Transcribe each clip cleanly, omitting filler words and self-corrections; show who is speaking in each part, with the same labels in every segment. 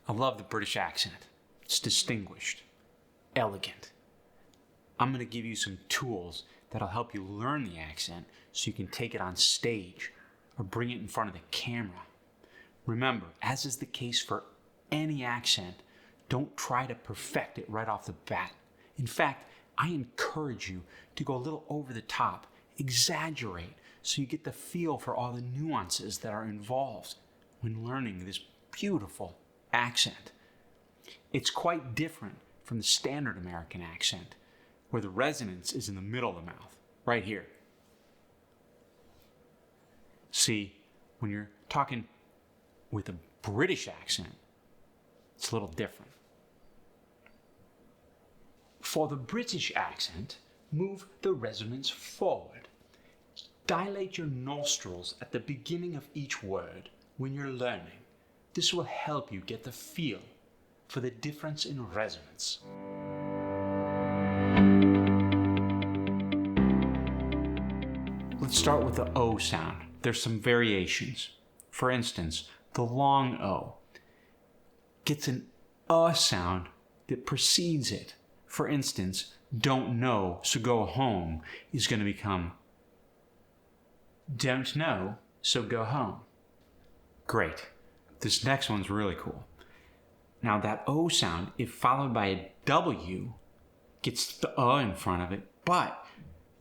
Speaker 1: I love the British accent. It's distinguished, elegant. I'm going to give you some tools that'll help you learn the accent so you can take it on stage or bring it in front of the camera. Remember, as is the case for any accent, don't try to perfect it right off the bat. In fact, I encourage you to go a little over the top, exaggerate, so you get the feel for all the nuances that are involved when learning this beautiful accent. It's quite different from the standard American accent, where the resonance is in the middle of the mouth, right here. See, when you're talking with a British accent, it's a little different. For the British accent, move the resonance forward. Dilate your nostrils at the beginning of each word when you're learning. This will help you get the feel for the difference in resonance. Let's start with the O sound. There's some variations. For instance, the long O gets an sound that precedes it. For instance, don't know, so go home is going to become don't know, so go home. Great. This next one's really cool. Now that O sound, if followed by a W, gets the in front of it, but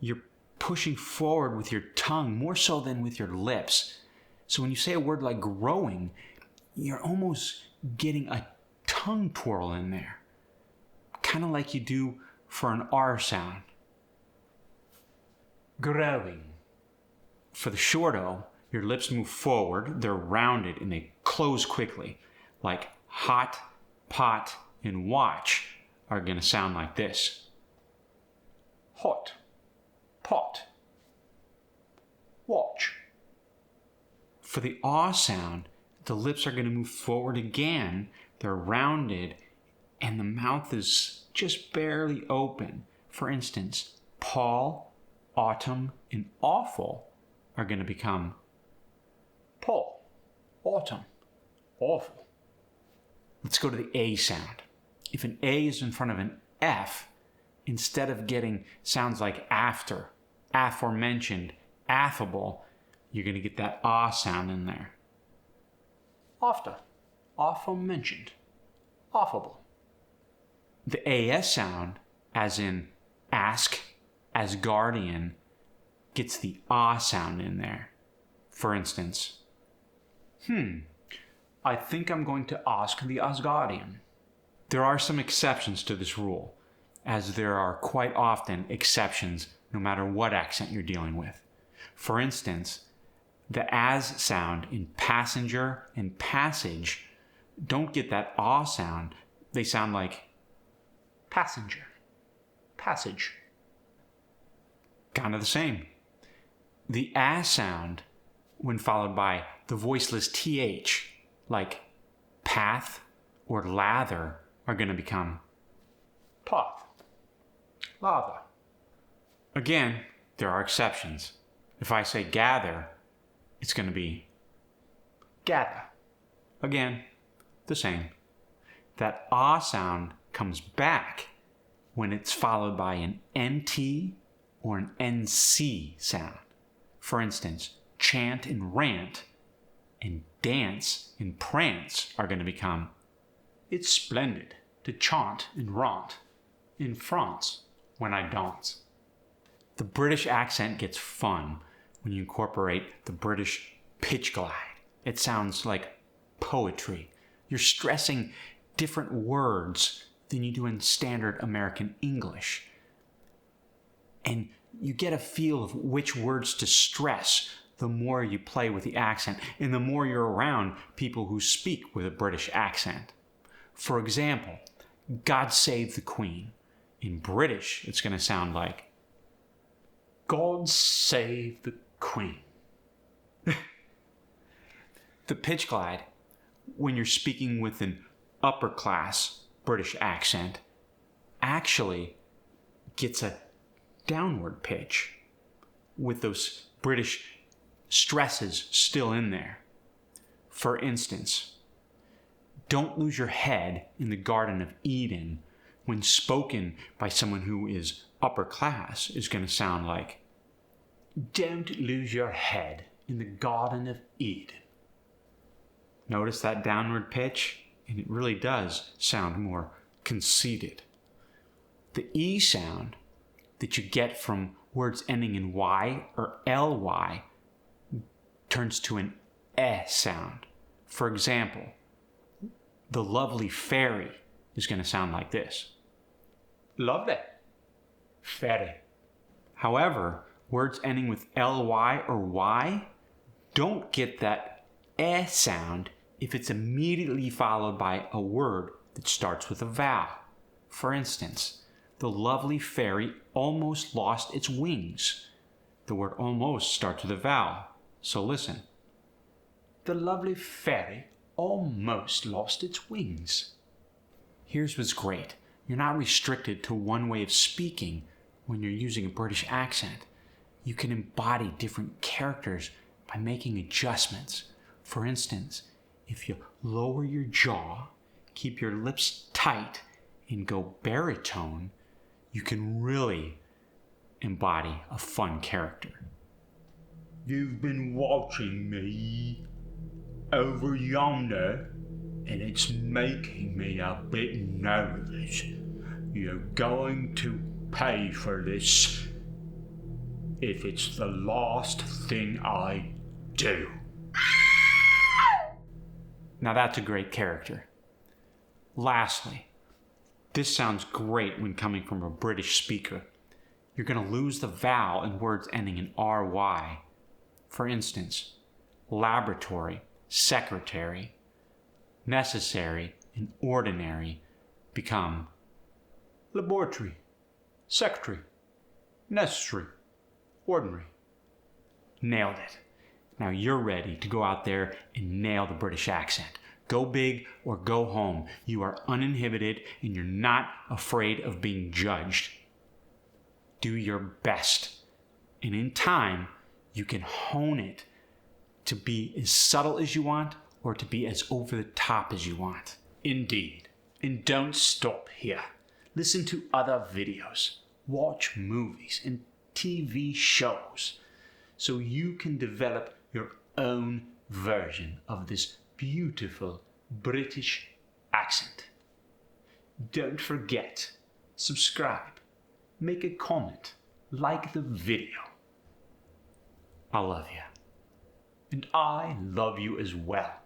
Speaker 1: you're pushing forward with your tongue more so than with your lips. So when you say a word like growing, you're almost getting a tongue twirl in there. Kind of like you do for an R sound. Growing. For the short O, your lips move forward, they're rounded, and they close quickly. Like hot, pot, and watch are going to sound like this. Hot, pot, watch. For the aw sound, the lips are going to move forward again, they're rounded, and the mouth is just barely open. For instance, Paul, autumn, and awful are going to become Paul, autumn, awful. Let's go to the A sound. If an A is in front of an F, instead of getting sounds like after, aforementioned, affable, you're going to get that ah sound in there. After, aforementioned, affable. The AS sound, as in ask, as guardian, gets the ah sound in there. For instance, I think I'm going to ask the Asgardian. There are some exceptions to this rule, as there are quite often exceptions no matter what accent you're dealing with. For instance, the as sound in passenger and passage don't get that ah sound. They sound like passenger, passage. Kind of the same. The as sound, when followed by the voiceless th, like path or lather, are going to become path, lather. Again, there are exceptions. If I say gather, it's going to be gather. Again, the same. That ah sound comes back when it's followed by an nt or an nc sound. For instance, chant and rant and dance and prance are going to become it's splendid to chant and rant in France when I dance. The British accent gets fun when you incorporate the British pitch glide. It sounds like poetry. You're stressing different words than you do in standard American English. And you get a feel of which words to stress the more you play with the accent and the more you're around people who speak with a British accent. For example, God Save the Queen. In British, it's going to sound like God Save the Queen. The pitch glide, when you're speaking with an upper class British accent, actually gets a downward pitch with those British stresses still in there. For instance, Don't lose your head in the Garden of Eden when spoken by someone who is upper class is going to sound like, don't lose your head in the Garden of Eden. Notice that downward pitch? And it really does sound more conceited. The E sound that you get from words ending in Y or LY turns to an E sound. For example, the lovely fairy is going to sound like this. Lovely. Fairy. However, words ending with LY or Y don't get that E sound if it's immediately followed by a word that starts with a vowel. For instance, the lovely fairy almost lost its wings. The word almost starts with a vowel. So listen. The lovely fairy almost lost its wings. Here's what's great. You're not restricted to one way of speaking when you're using a British accent. You can embody different characters by making adjustments. For instance, if you lower your jaw, keep your lips tight, and go baritone, you can really embody a fun character. You've been watching me over yonder, and it's making me a bit nervous. You're going to pay for this if it's the last thing I do. Now that's a great character. Lastly, this sounds great when coming from a British speaker. You're going to lose the vowel in words ending in RY. For instance, laboratory, secretary, necessary, and ordinary become laboratory, secretary, necessary, ordinary. Nailed it. Now you're ready to go out there and nail the British accent. Go big or go home. You are uninhibited and you're not afraid of being judged. Do your best. And in time, you can hone it to be as subtle as you want or to be as over the top as you want. Indeed. And don't stop here. Listen to other videos. Watch movies and TV shows so you can develop your own version of this beautiful British accent. Don't forget, subscribe, make a comment, like the video. I love you. And I love you as well.